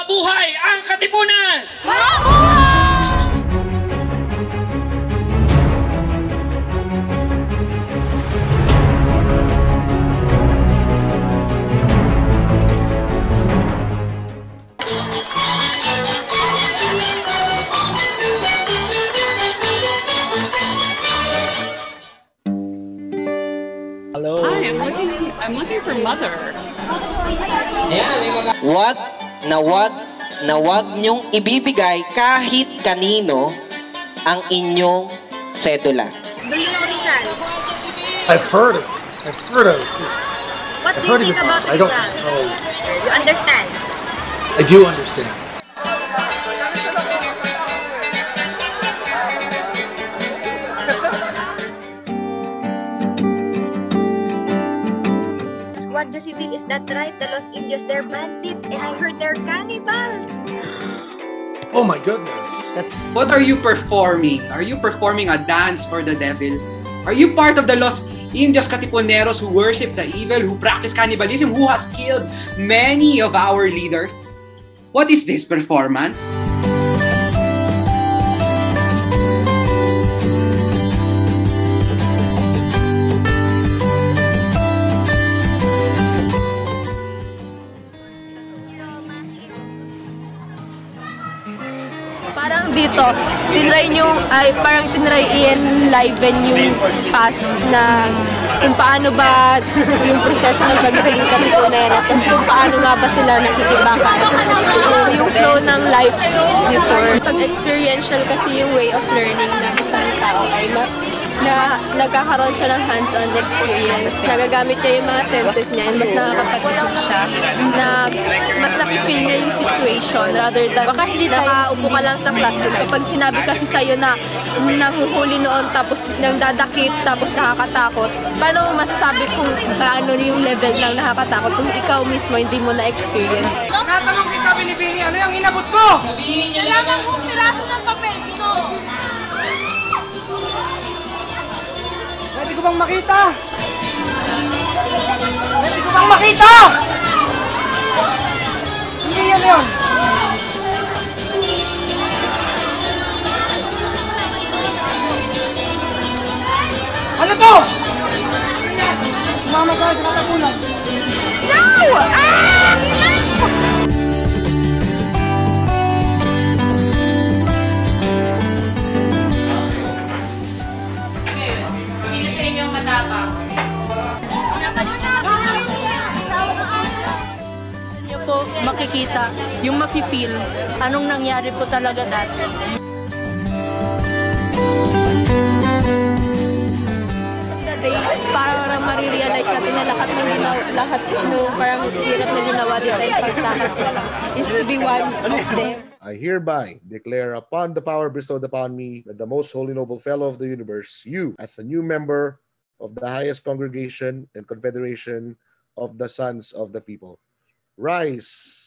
Mabuhay ang Katipunan! Hello. Hi, I'm looking for Mother. Wag niyong ibibigay kahit kanino ang inyong sedula. I've heard it. I've heard of it. What do you think about I don't Rizal? know. You understand? I do understand. Squadra Civil, is that right? The Los Indios, they're bandits, and I heard they're cannibals. Oh my goodness. What are you performing? Are you performing a dance for the devil? Are you part of the Los Indios Katipuneros who worship the evil, who practice cannibalism, who has killed many of our leaders? What is this performance? Parang dito, parang tinry i-enliven yung past na kung paano ba yung proseso ng pagiging Katipunero, tapos kung paano nga ba sila nakikibaka yung flow ng life before. Pag-experiential kasi yung way of learning ng isang tao ay na nagkakaroon siya ng hands-on experience. Nagagamit niya yung mga senses niya and mas nakakapag-isip siya na mas nakifeel niya yung situation rather than nakaupo ka lang sa classroom. Kapag sinabi kasi sa'yo na nanguhuli noon tapos nang dadakip tapos nakakatakot, paano mo masasabi kung paano yung level ng nakakatakot kung ikaw mismo hindi mo na-experience? Natanong kita, Binibini, ano yung inabot mo? Salamat kong piraso ng papel, ito! Pwede ko bang makita? Pwede ko bang makita? Hindi yan yun. Ano to? Sumama sa Katipunan. No! Ah! Niyo po makikita yung mafe-feel anong nangyari po talaga dati. Parang marirealize natin na lahat ng parang hirap na ginawa dito ay pagkakasisa is to be one of them. I hereby declare upon the power bestowed upon me that the most holy noble fellow of the universe, you, as a new member of the highest congregation and confederation of the sons of the people, rise.